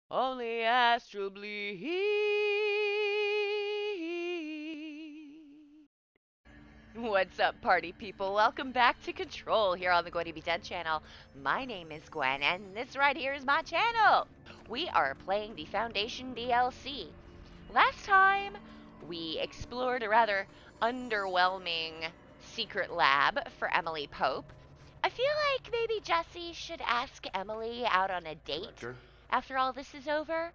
Only astral bleed. What's up, party people? Welcome back to Control here on the Going to Be Dead channel. My name is Gwen, and this right here is my channel. We are playing the Foundation DLC. Last time, we explored a rather underwhelming secret lab for Emily Pope. I feel like maybe Jesse should ask Emily out on a date after all this is over.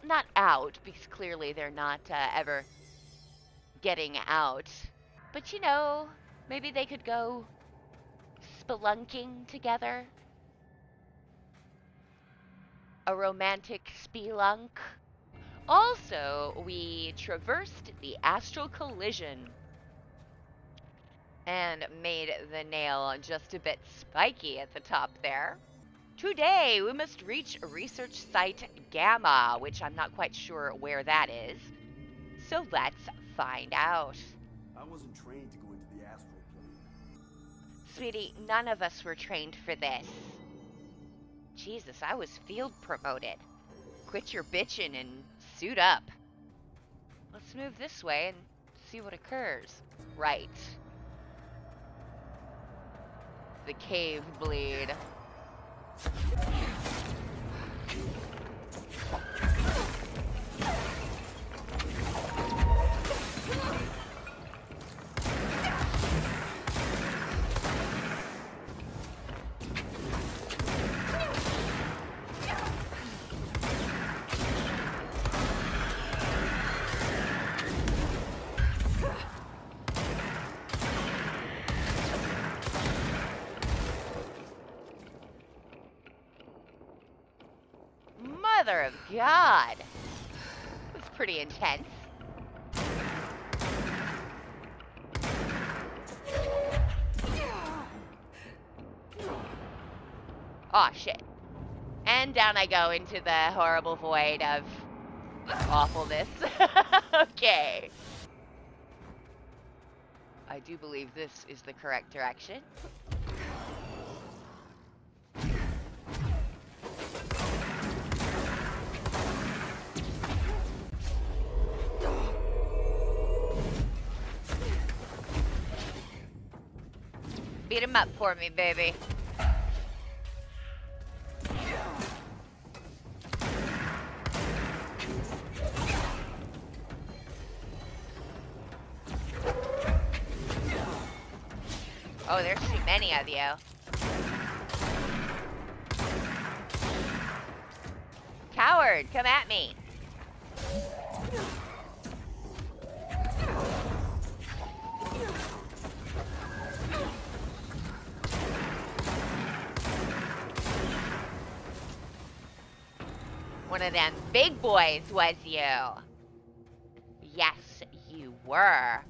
Not out, because clearly they're not ever getting out. But you know, maybe they could go spelunking together. A romantic spelunk. Also, we traversed the astral collision and made the nail just a bit spiky at the top there. Today, we must reach research site Gamma, which I'm not quite sure where that is. So let's find out. I wasn't trained to go into the astral plane. Sweetie, none of us were trained for this. Jesus, I was field promoted. Quit your bitchin' and suit up. Let's move this way and see what occurs. Right. The cave bleed. Mother of God! It was pretty intense. Aw, shit. And down I go into the horrible void of awfulness. Okay. I do believe this is the correct direction. Beat him up for me, baby. Oh, there's too many of you. Coward, come at me. One of them big boys, was you? Yes, you were.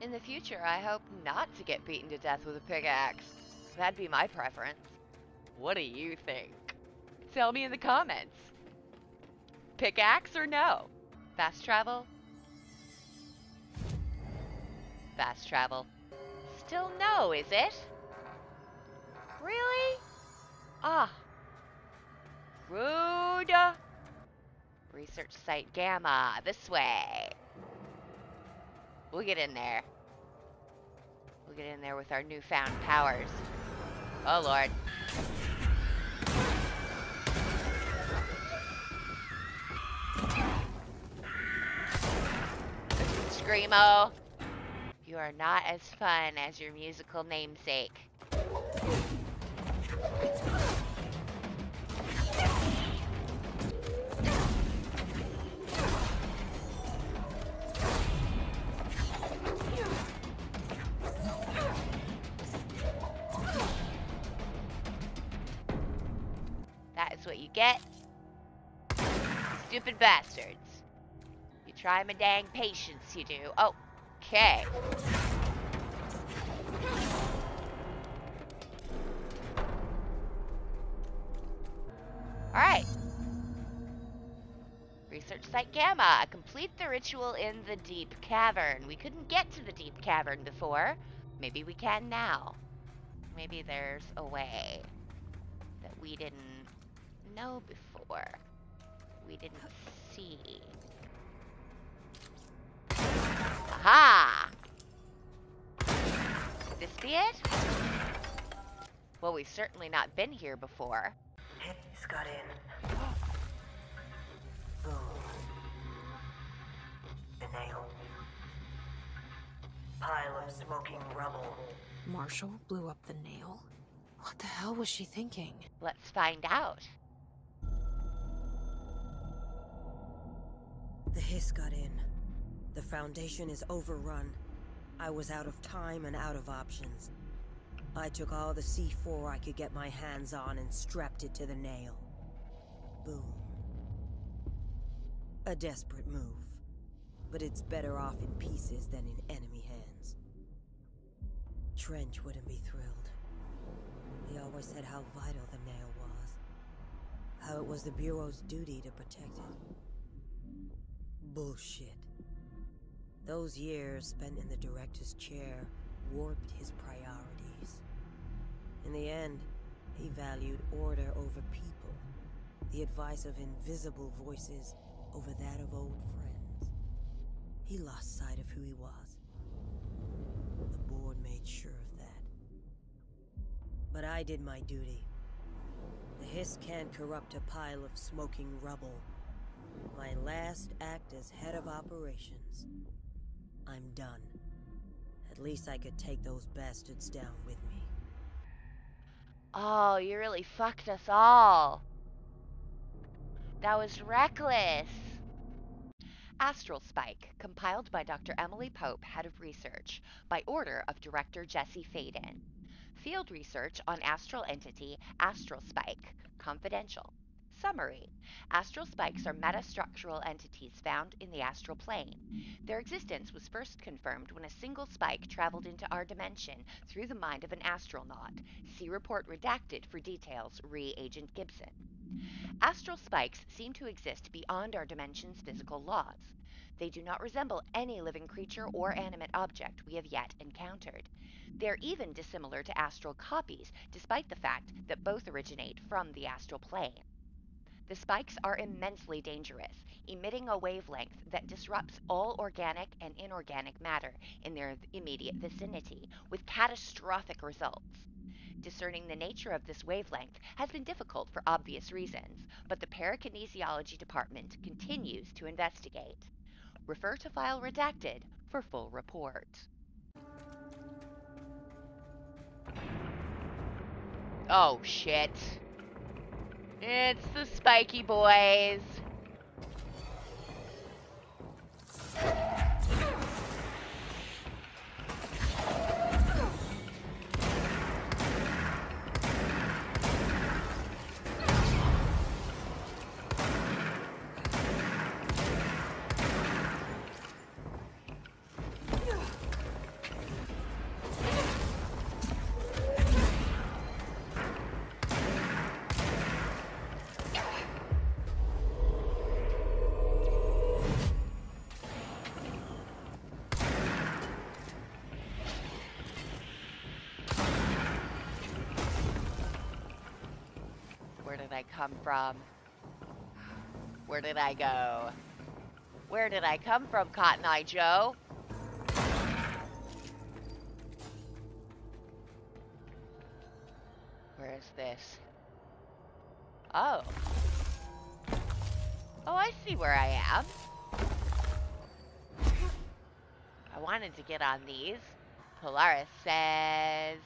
In the future, I hope not to get beaten to death with a pickaxe. That'd be my preference. What do you think? Tell me in the comments. Pickaxe or no? Fast travel? Fast travel. Still no, is it? Really? Ah. Rude. Research site Gamma. This way. We'll get in there. We'll get in there with our newfound powers. Oh, Lord. Screamo. You are not as fun as your musical namesake. That is what you get. Stupid bastards. You try my dang patience, you do. Oh, okay. Alright. Research Site Gamma. Complete the ritual in the deep cavern. We couldn't get to the deep cavern before. Maybe we can now. Maybe there's a way that we didn't know before. We didn't see. Aha! Could this be it? Well, we've certainly not been here before. He's got in. Boom. The nail. Pile of smoking rubble. Marshall blew up the nail? What the hell was she thinking? Let's find out. The hiss got in. The Foundation is overrun. I was out of time and out of options. I took all the C4 I could get my hands on and strapped it to the nail. Boom. A desperate move. But it's better off in pieces than in enemy hands. Trench wouldn't be thrilled. He always said how vital the nail was. How it was the Bureau's duty to protect it. Bullshit. Those years spent in the director's chair warped his priorities. In the end, he valued order over people, the advice of invisible voices over that of old friends. He lost sight of who he was. The board made sure of that. But I did my duty. The hiss can't corrupt a pile of smoking rubble. My last act as head of operations. I'm done. At least I could take those bastards down with me. Oh, you really fucked us all. That was reckless. Astral Spike, compiled by Dr. Emily Pope, head of research, by order of Director Jesse Faden. Field research on astral entity Astral Spike, confidential. Summary. Astral spikes are metastructural entities found in the astral plane. Their existence was first confirmed when a single spike traveled into our dimension through the mind of an astronaut. See report redacted for details, re Agent Gibson. Astral spikes seem to exist beyond our dimension's physical laws. They do not resemble any living creature or animate object we have yet encountered. They are even dissimilar to astral copies, despite the fact that both originate from the astral plane. The spikes are immensely dangerous, emitting a wavelength that disrupts all organic and inorganic matter in their immediate vicinity, with catastrophic results. Discerning the nature of this wavelength has been difficult for obvious reasons, but the Parakinesiology Department continues to investigate. Refer to file redacted for full report. Oh shit. It's the spiky boys. Where did I come from? Where did I go? Where did I come from, Cotton Eye Joe? Where is this? Oh. Oh, I see where I am. I wanted to get on these. Polaris says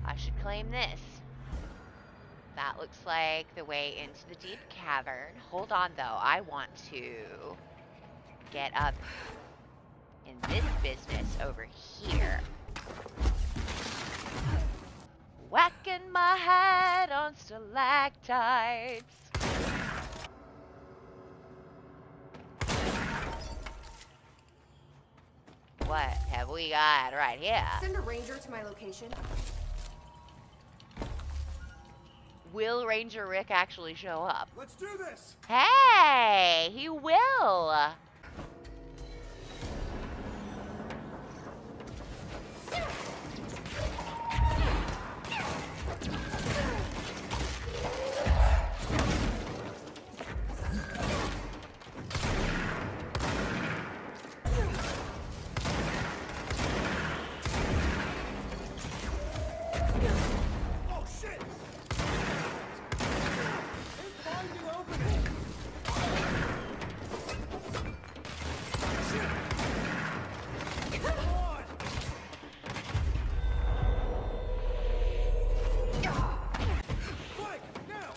I should claim this. That looks like the way into the deep cavern. Hold on, though. I want to get up in this business over here. Whacking my head on stalactites. What have we got right here? Send a ranger to my location. Will Ranger Rick actually show up? Let's do this! Hey, he will. Oh shit! Find an opening! Shit! Come on! Quick, now!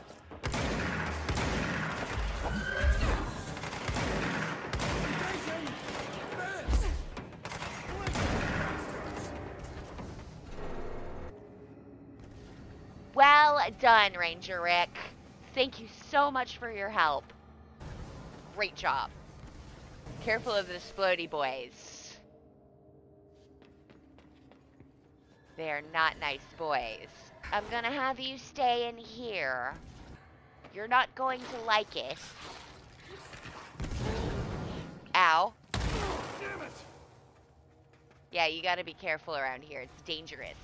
Engaging! Fence! Well done, Ranger Rick. Thank you so much for your help. Great job. Careful of the splody boys. They are not nice boys. I'm gonna have you stay in here. You're not going to like it. Ow. Damn it! Yeah, you gotta be careful around here. It's dangerous.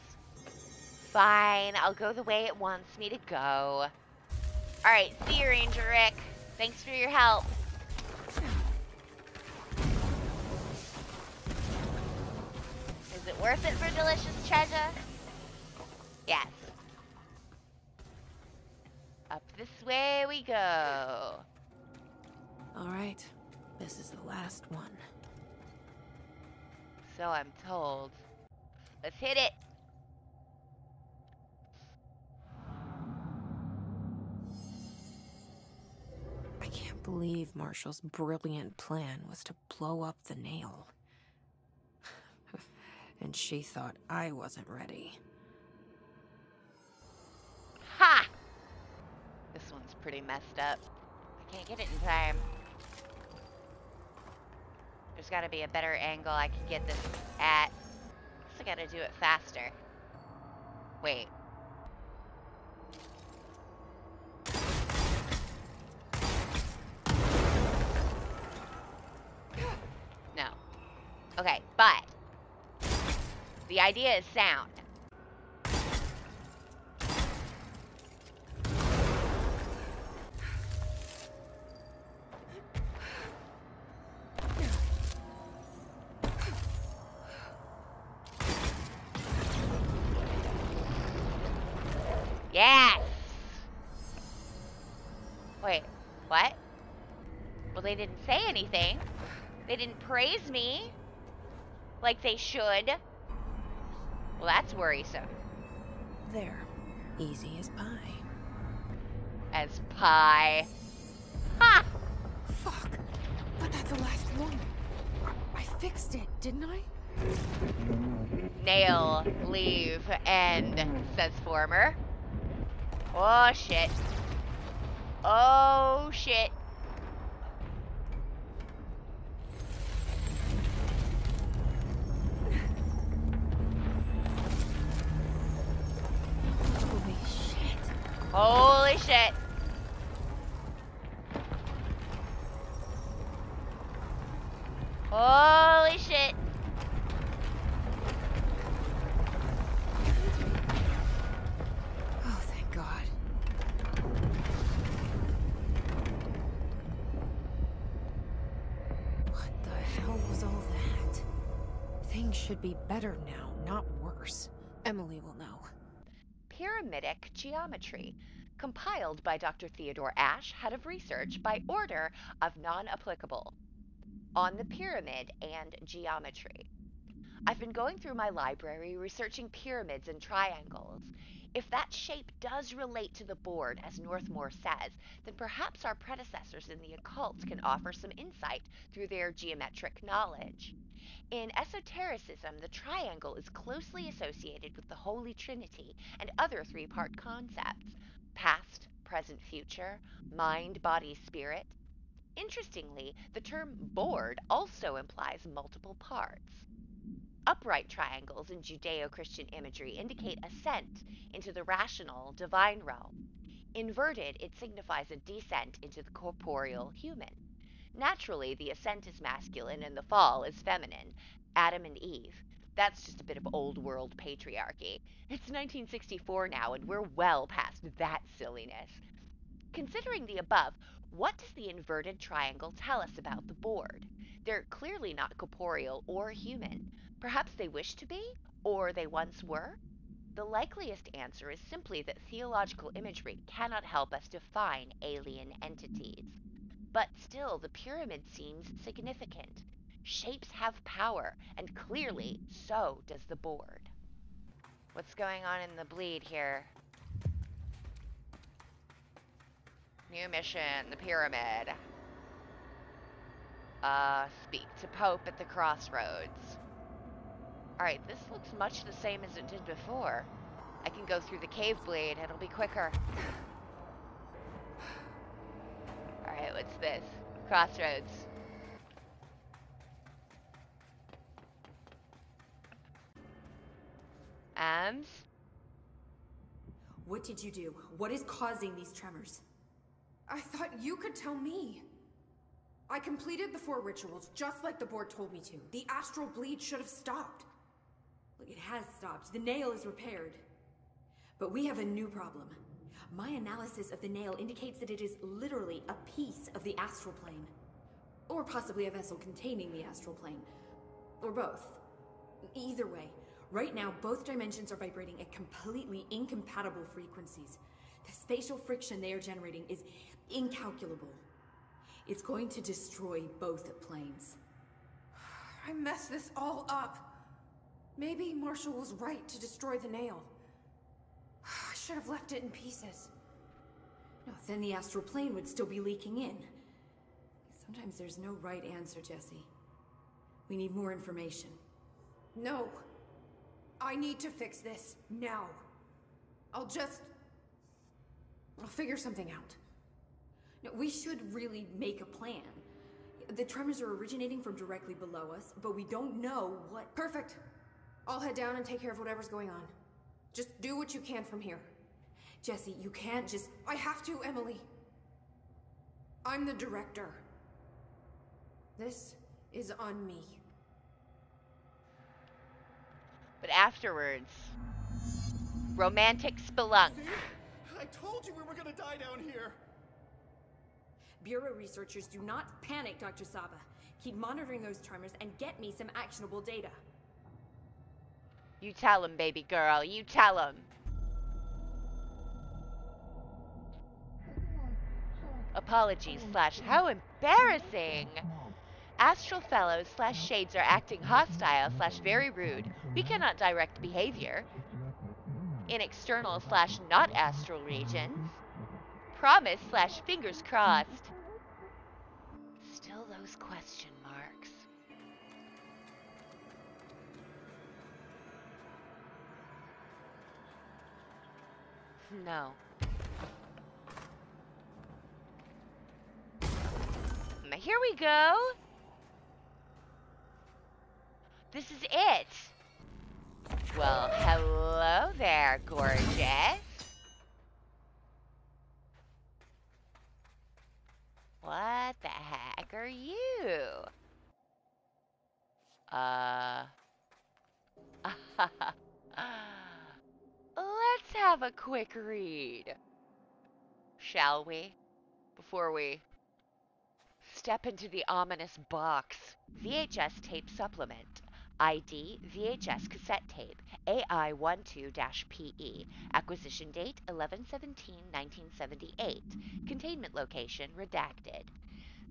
Fine, I'll go the way it wants me to go. Alright, see you, Ranger Rick. Thanks for your help. Is it worth it for delicious treasure? Yes. Up this way we go. All right, this is the last one. So I'm told. Let's hit it. I can't believe Marshall's brilliant plan was to blow up the nail. And she thought I wasn't ready. Ha! This one's pretty messed up. I can't get it in time. There's gotta be a better angle I can get this at. Guess I gotta do it faster. Wait. No. Okay, but the idea is sound. Yes! Wait, what? Well, they didn't say anything. They didn't praise me like they should. Well, that's worrisome. There. Easy as pie. As pie. Ha! Fuck! But that's the last one. I fixed it, didn't I? Nail, leave, end, says former. Oh, shit. Oh, shit. Holy shit. Holy shit. Holy shit. Oh, thank God. What the hell was all that? Things should be better now, not worse. Emily will know. Pyramidic geometry, compiled by Dr. Theodore Ashe, head of research, by order of non-applicable, on the pyramid and geometry. I've been going through my library researching pyramids and triangles. If that shape does relate to the board, as Northmore says, then perhaps our predecessors in the occult can offer some insight through their geometric knowledge. In esotericism, the triangle is closely associated with the Holy Trinity and other three-part concepts: past, present, future, mind, body, spirit. Interestingly, the term board also implies multiple parts. Upright triangles in Judeo-Christian imagery indicate ascent into the rational, divine realm. Inverted, it signifies a descent into the corporeal human. Naturally, the ascent is masculine and the fall is feminine. Adam and Eve. That's just a bit of old world patriarchy. It's 1964 now, and we're well past that silliness. Considering the above, what does the inverted triangle tell us about the board? They're clearly not corporeal or human. Perhaps they wish to be, or they once were? The likeliest answer is simply that theological imagery cannot help us define alien entities. But still, the pyramid seems significant. Shapes have power, and clearly, so does the board. What's going on in the bleed here? New mission, the pyramid. Speak to Pope at the crossroads. Alright, this looks much the same as it did before. I can go through the cave bleed, it'll be quicker. Alright, what's this? Crossroads. Ams? What did you do? What is causing these tremors? I thought you could tell me. I completed the 4 rituals just like the board told me to. The astral bleed should have stopped. Look, it has stopped. The nail is repaired. But we have a new problem. My analysis of the nail indicates that it is literally a piece of the astral plane. Or possibly a vessel containing the astral plane. Or both. Either way, right now both dimensions are vibrating at completely incompatible frequencies. The spatial friction they are generating is incalculable. It's going to destroy both planes. I messed this all up. Maybe Marshall was right to destroy the nail. I should have left it in pieces. No, then the astral plane would still be leaking in. Sometimes there's no right answer, Jesse. We need more information. No. I need to fix this now. I'll figure something out. No, we should really make a plan. The tremors are originating from directly below us, but we don't know what... Perfect. I'll head down and take care of whatever's going on. Just do what you can from here. Jesse, you can't just... I have to, Emily. I'm the director. This is on me. But afterwards, romantic spelunk. See? I told you we were gonna die down here. Bureau researchers, do not panic, Dr. Saba. Keep monitoring those tremors and get me some actionable data. You tell him, baby girl. You tell him. Apologies / how embarrassing. Astral fellows / shades are acting hostile / very rude. We cannot direct behavior. In external / not astral regions. Promise / fingers crossed. Still those question marks. No. Here we go. This is it. Well, hello there, gorgeous. What the heck are you? Let's have a quick read. Shall we? Before we step into the ominous box. VHS tape supplement. ID VHS cassette tape AI12-PE. Acquisition date 11/17/1978. Containment location redacted.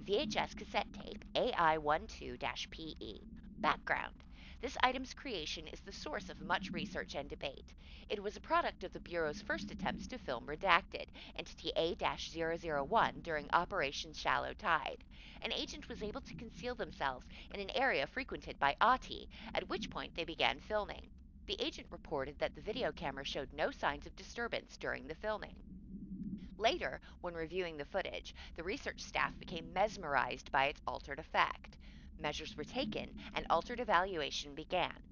VHS cassette tape AI12-PE. Background. This item's creation is the source of much research and debate. It was a product of the Bureau's first attempts to film Redacted, Entity A-001, during Operation Shallow Tide. An agent was able to conceal themselves in an area frequented by Ati, at which point they began filming. The agent reported that the video camera showed no signs of disturbance during the filming. Later, when reviewing the footage, the research staff became mesmerized by its altered effect. Measures were taken, and altered evaluation began.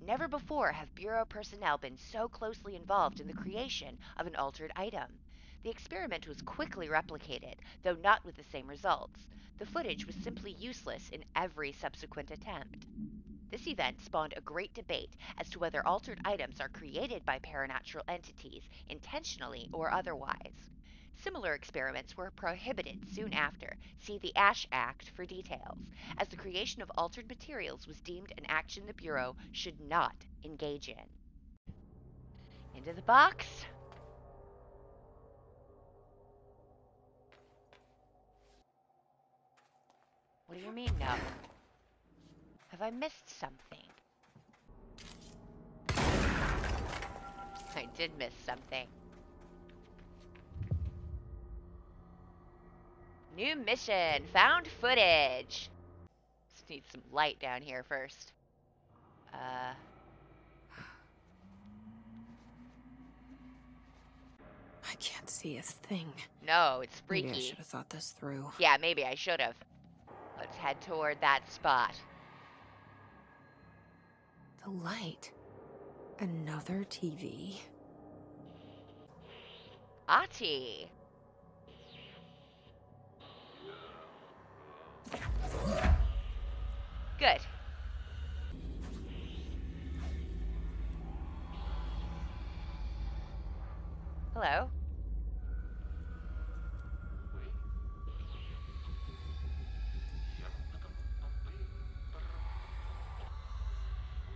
Never before have Bureau personnel been so closely involved in the creation of an altered item. The experiment was quickly replicated, though not with the same results. The footage was simply useless in every subsequent attempt. This event spawned a great debate as to whether altered items are created by paranatural entities, intentionally or otherwise. Similar experiments were prohibited soon after. See the Ash Act for details, as the creation of altered materials was deemed an action the Bureau should not engage in. Into the box. What do you mean, no? Have I missed something? I did miss something. New mission. Found footage. Just need some light down here first. I can't see a thing. No, it's freaky. Maybe I should have thought this through. Yeah, maybe I should have. Let's head toward that spot. The light. Another TV. Ati. Good. Hello.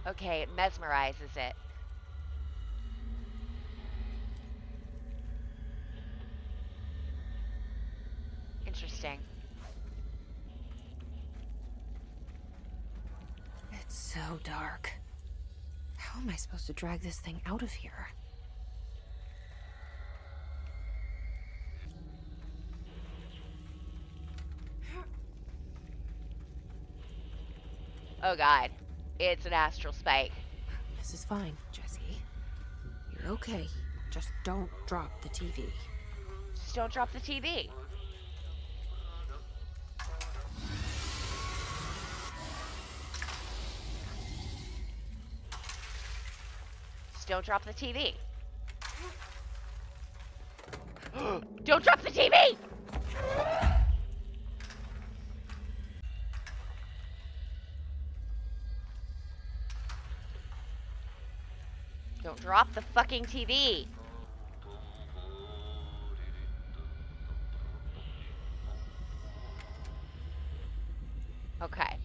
Okay, it mesmerizes it. Interesting. It's so dark. How am I supposed to drag this thing out of here? Oh god. It's an astral spike. This is fine, Jesse. You're okay. Just don't drop the TV. Just don't drop the TV. Just don't drop the TV. Don't drop the TV! Don't drop the fucking TV. Okay.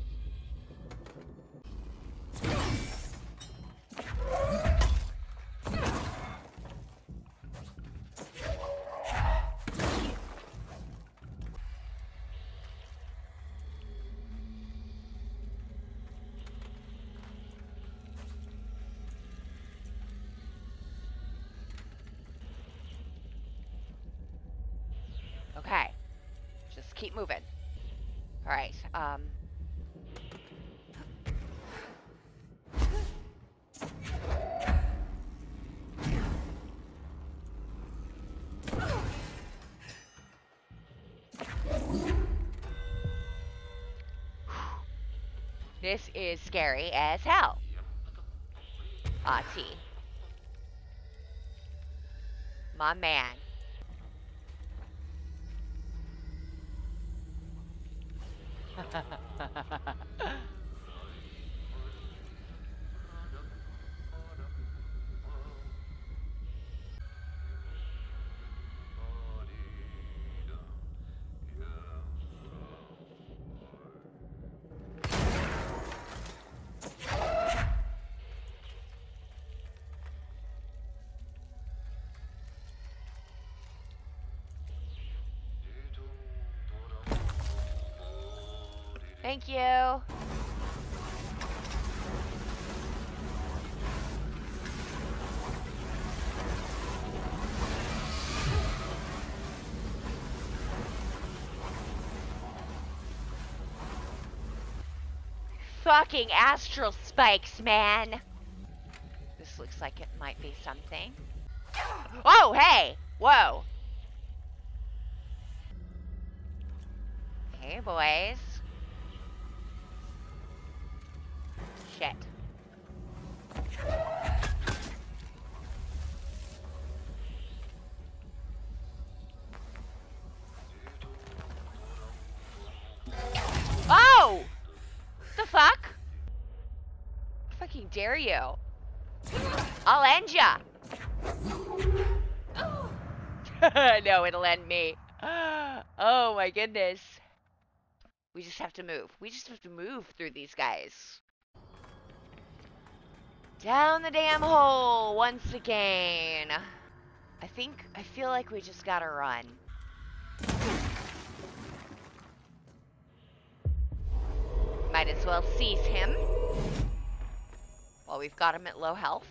Okay. Just keep moving. All right. This is scary as hell. Ati. My man. Thank you. Fucking astral spikes, man. This looks like it might be something. Oh, hey! Whoa. Hey, boys. Shit. dare you? I'll end ya. No, it'll end me. Oh my goodness. We just have to move. We just have to move through these guys. Down the damn hole once again. I feel like we just gotta run. Might as well seize him while we've got him at low health.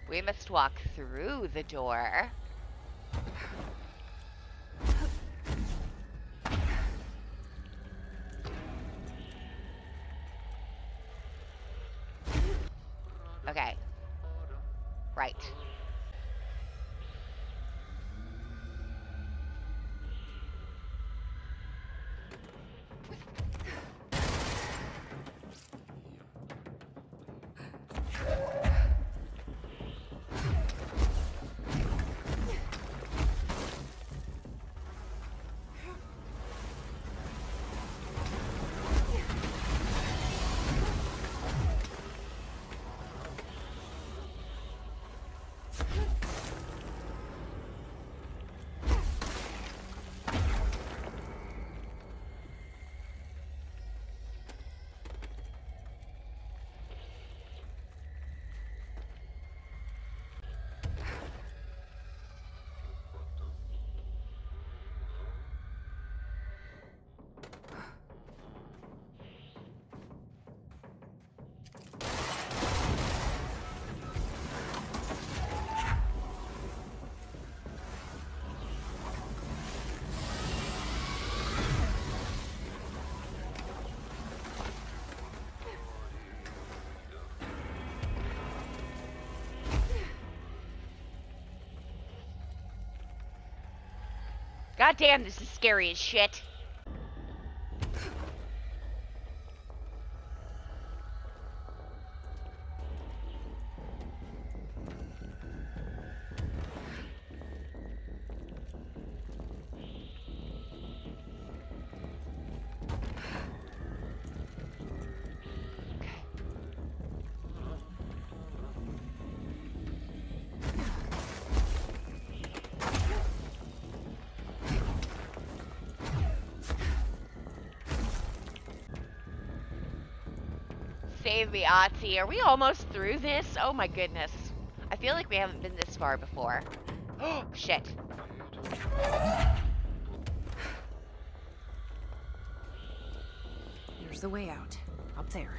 We must walk through the door. Okay. Right. God damn, this is scary as shit. Save me, Otzi. Are we almost through this? Oh my goodness. I feel like we haven't been this far before. Oh, shit. Here's the way out. Up there.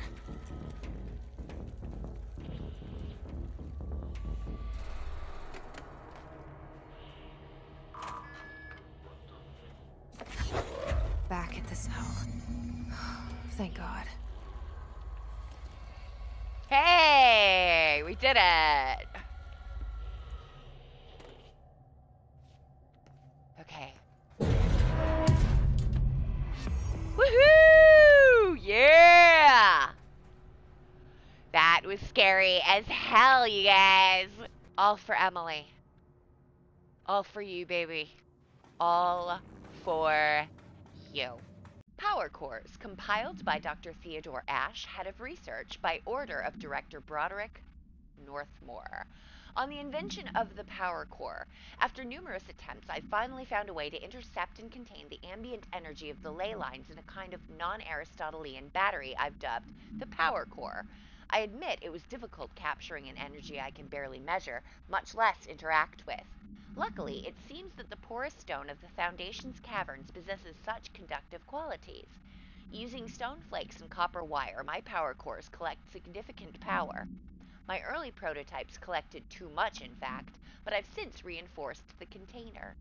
Back at the cell. Thank God. Hey, we did it. Okay. Woohoo! Yeah! That was scary as hell, you guys. All for Emily. All for you, baby. All for you. Power cores, compiled by Dr. Theodore Ashe, head of research, by order of Director Broderick Northmore. On the invention of the power core, after numerous attempts, I finally found a way to intercept and contain the ambient energy of the ley lines in a kind of non-Aristotelian battery I've dubbed the power core. I admit it was difficult capturing an energy I can barely measure, much less interact with. Luckily, it seems that the porous stone of the Foundation's caverns possesses such conductive qualities. Using stone flakes and copper wire, my power cores collect significant power. My early prototypes collected too much, in fact, but I've since reinforced the container.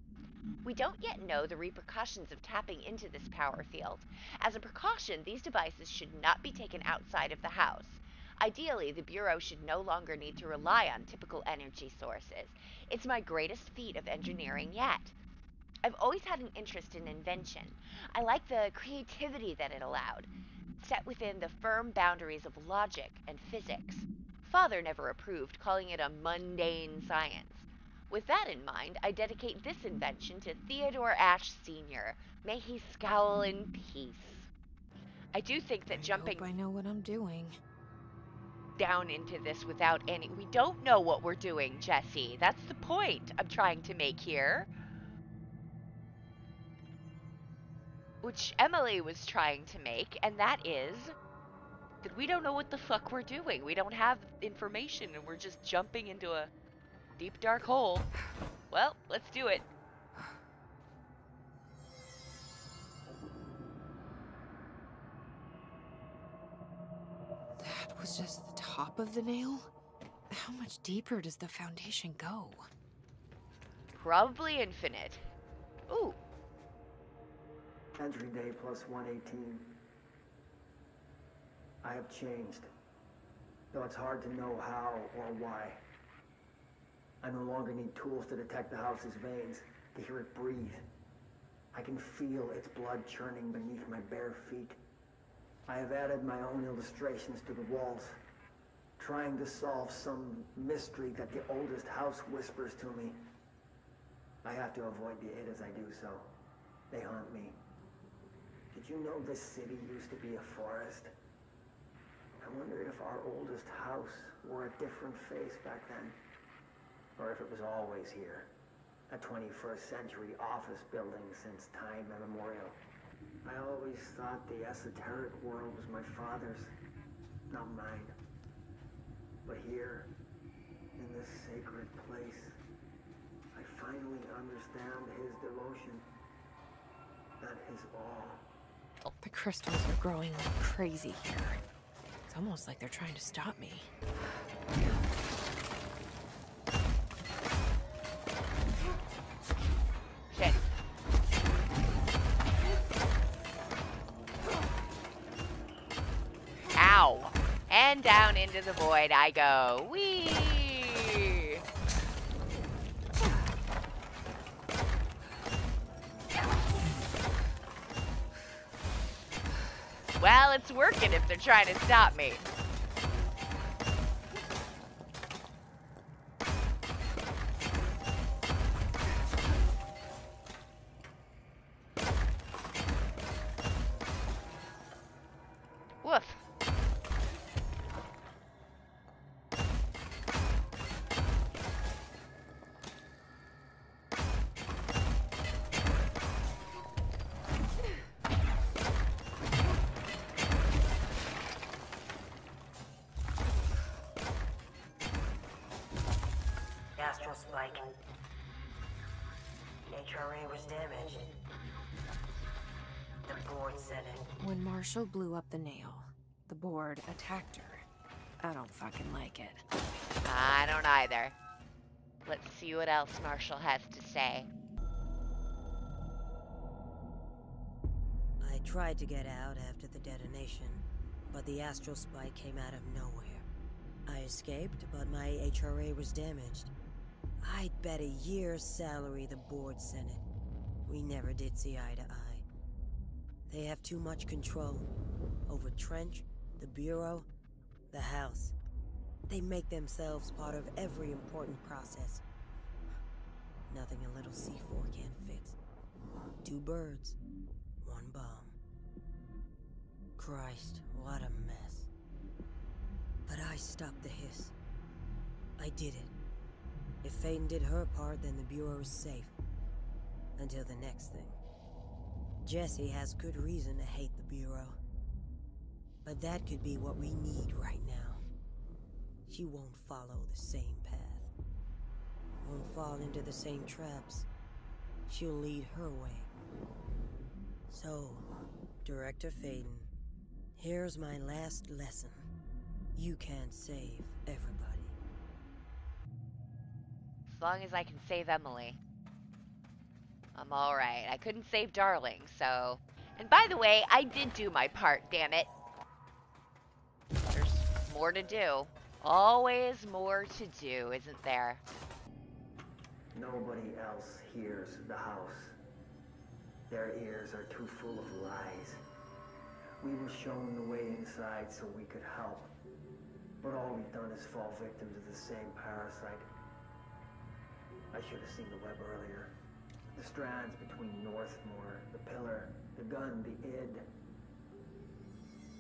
We don't yet know the repercussions of tapping into this power field. As a precaution, these devices should not be taken outside of the house. Ideally, the Bureau should no longer need to rely on typical energy sources. It's my greatest feat of engineering yet. I've always had an interest in invention. I like the creativity that it allowed, set within the firm boundaries of logic and physics. Father never approved, calling it a mundane science. With that in mind, I dedicate this invention to Theodore Ashe Sr. May he scowl in peace. I do think that jumping I know what I'm doing. down into this without any... We don't know what we're doing, Jesse. That's the point I'm trying to make here. Which Emily was trying to make, and that is that we don't know what the fuck we're doing. We don't have information, and we're just jumping into a deep, dark hole. Well, let's do it. That was just the top of the nail? How much deeper does the foundation go? Probably infinite. Ooh. Entry day plus 118. I have changed, though it's hard to know how or why. I no longer need tools to detect the house's veins, to hear it breathe. I can feel its blood churning beneath my bare feet. I have added my own illustrations to the walls, trying to solve some mystery that the oldest house whispers to me. I have to avoid the it as I do so. They haunt me. Did you know this city used to be a forest? I wonder if our oldest house wore a different face back then. Or if it was always here. A 21st century office building since time immemorial. I always thought the esoteric world was my father's, not mine. But here, in this sacred place, I finally understand his devotion. And his awe. The crystals are growing like crazy here. It's almost like they're trying to stop me. Shit. Ow. And down into the void I go. Whee! Well, it's working if they're trying to stop me. Woof. Astral spike. HRA was damaged. The board said it. When Marshall blew up the nail, the board attacked her. I don't fucking like it. I don't either. Let's see what else Marshall has to say. I tried to get out after the detonation, but the astral spike came out of nowhere. I escaped, but my HRA was damaged. I'd bet a year's salary the board sent it. We never did see eye to eye. They have too much control over Trench, the Bureau, the House. They make themselves part of every important process. Nothing a little C4 can't fix. 2 birds, 1 bomb. Christ, what a mess. But I stopped the hiss. I did it. If Faden did her part, then the Bureau is safe. Until the next thing. Jessie has good reason to hate the Bureau. But that could be what we need right now. She won't follow the same path. Won't fall into the same traps. She'll lead her way. So, Director Faden, here's my last lesson. You can't save everybody. As long as I can save Emily, I'm alright. I couldn't save Darling, so... And by the way, I did do my part, damn it. There's more to do. Always more to do, isn't there? Nobody else hears the house. Their ears are too full of lies. We were shown the way inside so we could help. But all we've done is fall victim to the same parasite. I should have seen the web earlier. The strands between Northmore, the pillar, the gun, the id.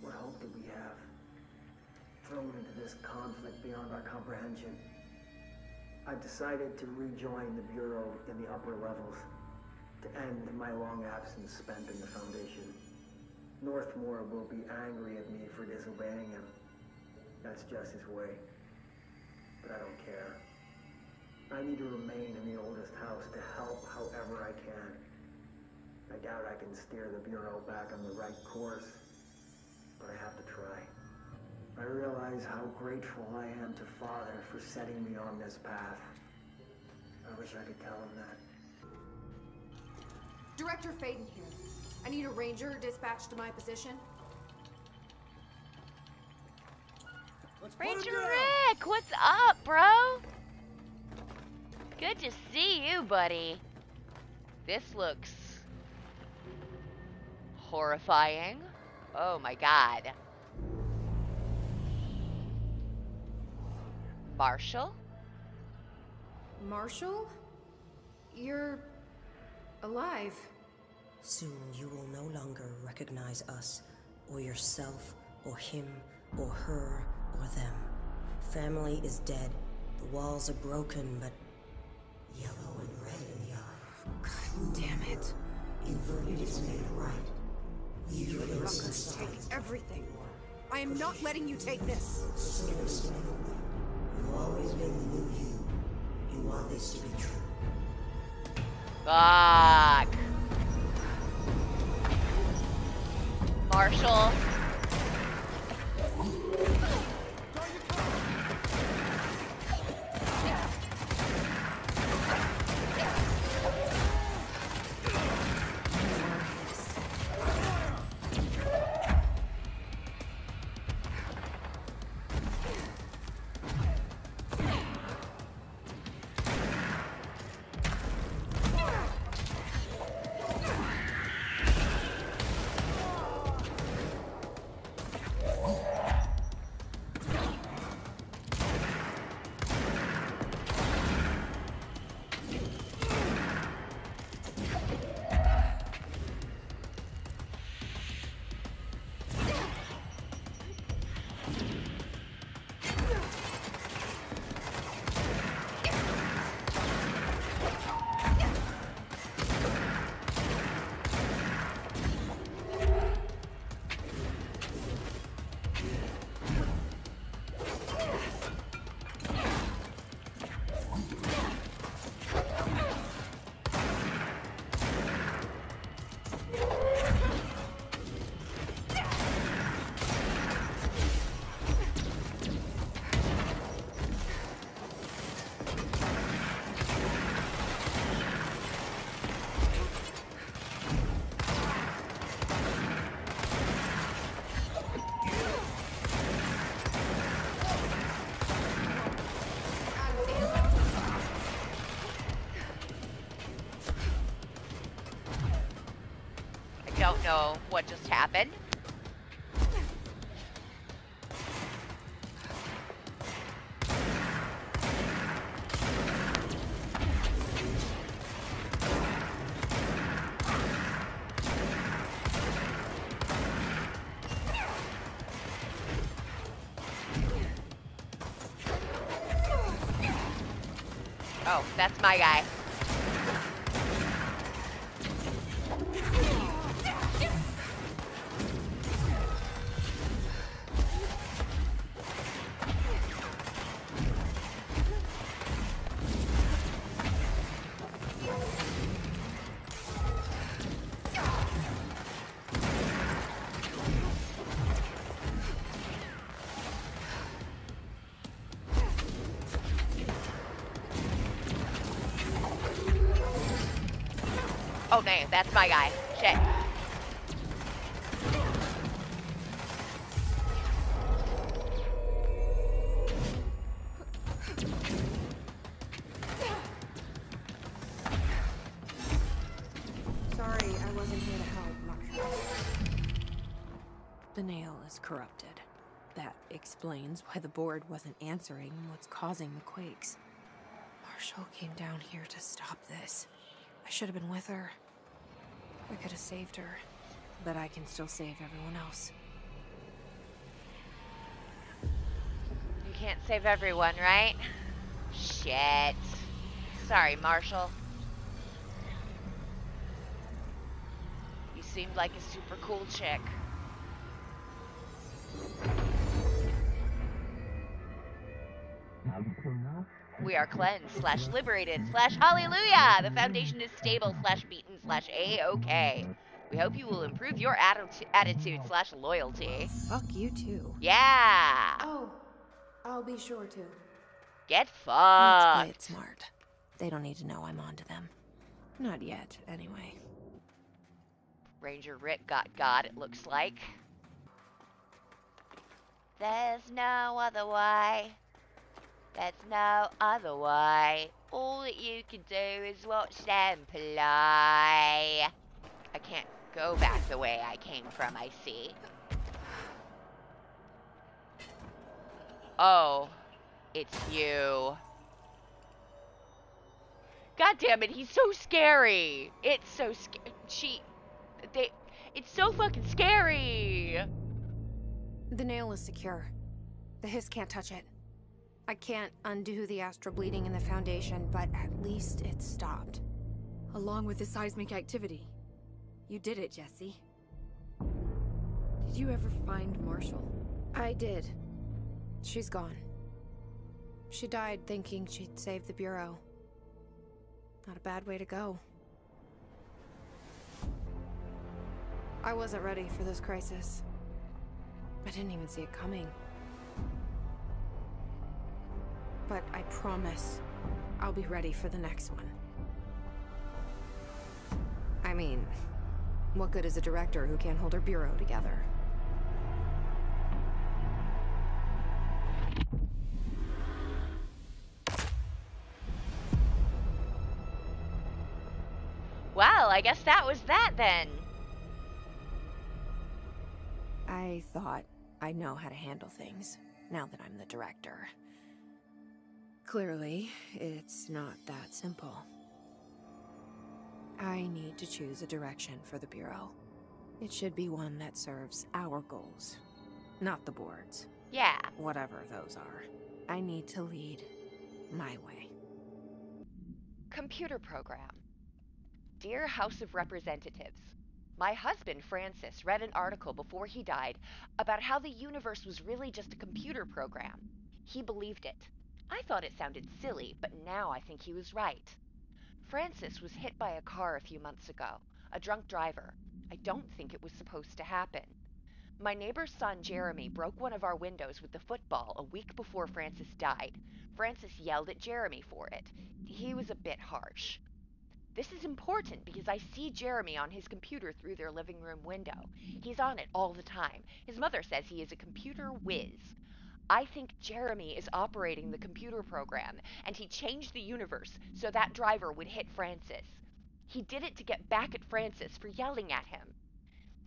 What hope did we have? Thrown into this conflict beyond our comprehension. I've decided to rejoin the Bureau in the upper levels, to end my long absence spent in the Foundation. Northmore will be angry at me for disobeying him. That's just his way. But I don't care. I need to remain in the oldest house to help however I can. I doubt I can steer the Bureau back on the right course, but I have to try. I realize how grateful I am to Father for setting me on this path. I wish I could tell him that. Director Faden here. I need a ranger dispatched to my position. Ranger Rick, what's up, bro? Good to see you, buddy. This looks horrifying. Oh my god. Marshall? Marshall? You're alive. Soon you will no longer recognize us, or yourself, or him, or her, or them. Family is dead. The walls are broken, but yellow and red in the eye. God damn it. Inverted is made right. Leave your You're innocence take aside. everything. I am not letting you take this. Service never will. You've always been the new you. You want this to be true. Fuck. Marshall. Don't know what just happened. Oh, that's my guy. Oh, dang, that's my guy. Shit. wasn't here to help, Marshall. The nail is corrupted. That explains why the board wasn't answering what's causing the quakes. Marshall came down here to stop this. I should have been with her. I could have saved her. But I can still save everyone else. You can't save everyone, right? Shit. Sorry, Marshall. You seemed like a super cool chick. We are cleansed / liberated / hallelujah. The foundation is stable / beaten / a-okay. We hope you will improve your attitude / loyalty. Fuck you too. Yeah. Oh, I'll be sure to. Get Let's fucked. play it smart. They don't need to know I'm onto them. Not yet, anyway. Ranger Rick got, it looks like. There's no other way. There's no other way. All that you can do is watch them play. I can't go back the way I came from, I see. Oh, it's you. God damn it, he's so scary. It's so scary. It's so fucking scary. The nail is secure. The hiss can't touch it. I can't undo the astral bleeding in the foundation, but at least it's stopped. Along with the seismic activity. You did it, Jesse. Did you ever find Marshall? I did. She's gone. She died thinking she'd save the Bureau. Not a bad way to go. I wasn't ready for this crisis. I didn't even see it coming. But I promise I'll be ready for the next one. I mean, what good is a director who can't hold her bureau together? Well, I guess that was that then. I thought I know how to handle things, now that I'm the director. Clearly, it's not that simple. I need to choose a direction for the Bureau. It should be one that serves our goals, not the board's. Yeah. Whatever those are. I need to lead my way. Computer program. Dear House of Representatives, my husband, Francis, read an article before he died about how the universe was really just a computer program. He believed it. I thought it sounded silly, but now I think he was right. Francis was hit by a car a few months ago, a drunk driver. I don't think it was supposed to happen. My neighbor's son, Jeremy, broke one of our windows with the football a week before Francis died. Francis yelled at Jeremy for it. He was a bit harsh. This is important because I see Jeremy on his computer through their living room window. He's on it all the time. His mother says he is a computer whiz. I think Jeremy is operating the computer program, and he changed the universe so that driver would hit Francis. He did it to get back at Francis for yelling at him.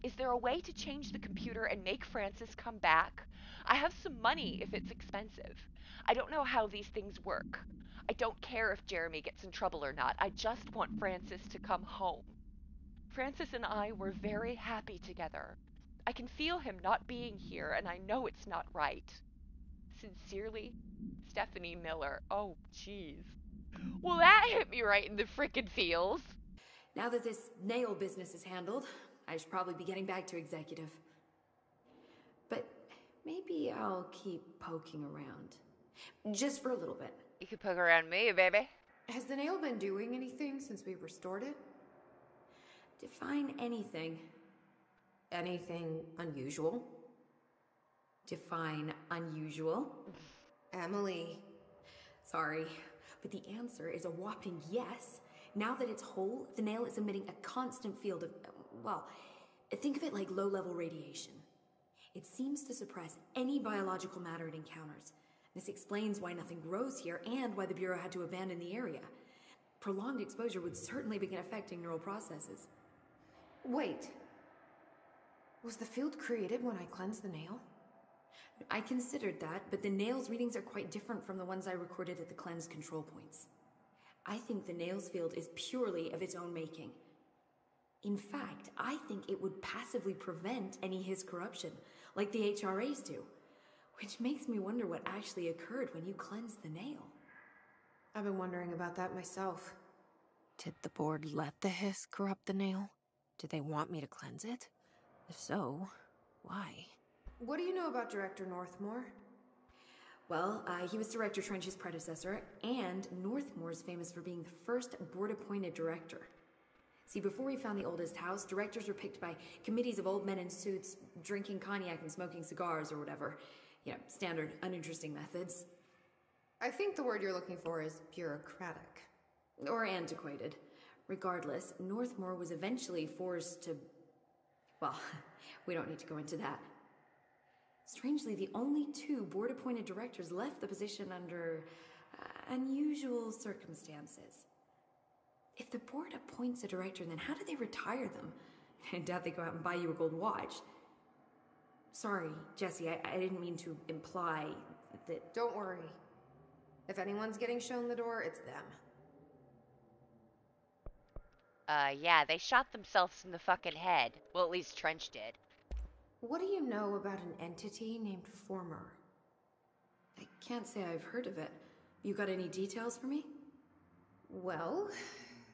Is there a way to change the computer and make Francis come back? I have some money if it's expensive. I don't know how these things work. I don't care if Jeremy gets in trouble or not. I just want Francis to come home. Francis and I were very happy together. I can feel him not being here, and I know it's not right. Sincerely, Stephanie Miller. Oh, jeez. Well, that hit me right in the frickin' feels. Now that this nail business is handled, I should probably be getting back to executive. But maybe I'll keep poking around. Just for a little bit. You could poke around me, baby. Has the nail been doing anything since we restored it? Define anything. Anything unusual? Define unusual. Emily. Sorry, but the answer is a whopping yes. Now that it's whole, the nail is emitting a constant field of, well, think of it like low-level radiation. It seems to suppress any biological matter it encounters. This explains why nothing grows here and why the Bureau had to abandon the area. Prolonged exposure would certainly begin affecting neural processes. Wait. Was the field created when I cleansed the nail? I considered that, but the nail's readings are quite different from the ones I recorded at the cleanse control points. I think the nail's field is purely of its own making. In fact, I think it would passively prevent any His corruption, like the HRAs do. Which makes me wonder what actually occurred when you cleansed the nail. I've been wondering about that myself. Did the board let the hiss corrupt the nail? Did they want me to cleanse it? If so, why? What do you know about Director Northmore? Well, he was Director Trench's predecessor, and Northmore's famous for being the first board-appointed director. See, before we found the oldest house, directors were picked by committees of old men in suits, drinking cognac and smoking cigars or whatever. You know, standard, uninteresting methods. I think the word you're looking for is bureaucratic. Or antiquated. Regardless, Northmore was eventually forced to... Well, we don't need to go into that. Strangely, the only two board-appointed directors left the position under unusual circumstances. If the board appoints a director, then how do they retire them? I doubt they go out and buy you a gold watch. Sorry, Jesse, I didn't mean to imply that... Don't worry. If anyone's getting shown the door, it's them. Yeah, they shot themselves in the fucking head. Well, at least Trench did. What do you know about an entity named Former? I can't say I've heard of it. You got any details for me? Well,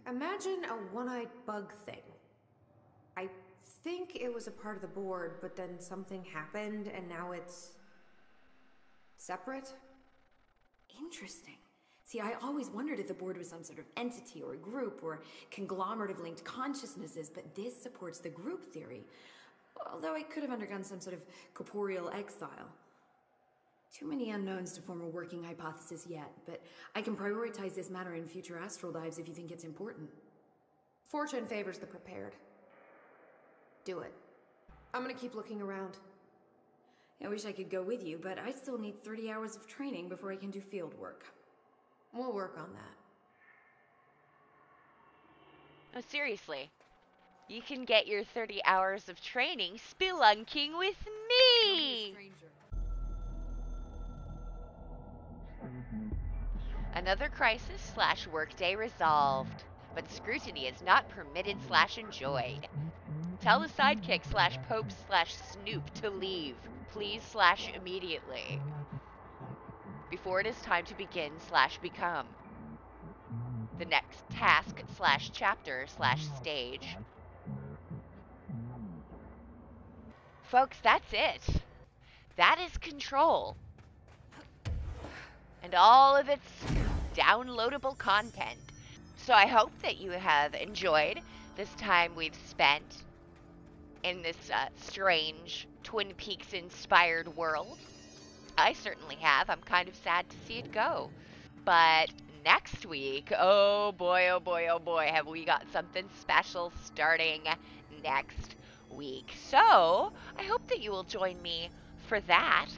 imagine a one-eyed bug thing. I think it was a part of the board, but then something happened and now it's... separate? Interesting. See, I always wondered if the board was some sort of entity or group or conglomerate of linked consciousnesses, but this supports the group theory. Although I could have undergone some sort of corporeal exile. Too many unknowns to form a working hypothesis yet, but I can prioritize this matter in future astral dives if you think it's important. Fortune favors the prepared. Do it. I'm gonna keep looking around. I wish I could go with you, but I still need 30 hours of training before I can do field work. We'll work on that. Oh, seriously. You can get your 30 hours of training spelunking with me! Another crisis / workday resolved, but scrutiny is not permitted / enjoyed. Tell the sidekick / pope / snoop to leave, please / immediately. Before it is time to begin / become. The next task / chapter / stage. Folks, that's it. That is Control. And all of its downloadable content. So I hope that you have enjoyed this time we've spent in this strange Twin Peaks inspired world. I certainly have. I'm kind of sad to see it go. But next week, oh boy, oh boy, oh boy, have we got something special starting next week. So I hope that you will join me for that.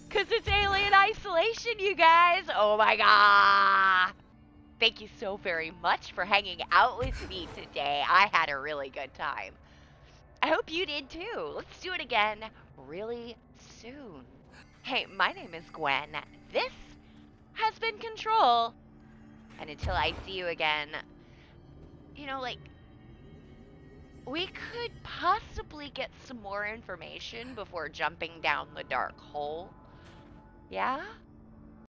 Because it's Alien Isolation, you guys. Oh my god. Thank you so very much for hanging out with me today. I had a really good time. I hope you did too. Let's do it again really soon. Hey, my name is Gwen. This has been Control. And until I see you again, you know, like, we could possibly get some more information before jumping down the dark hole. Yeah?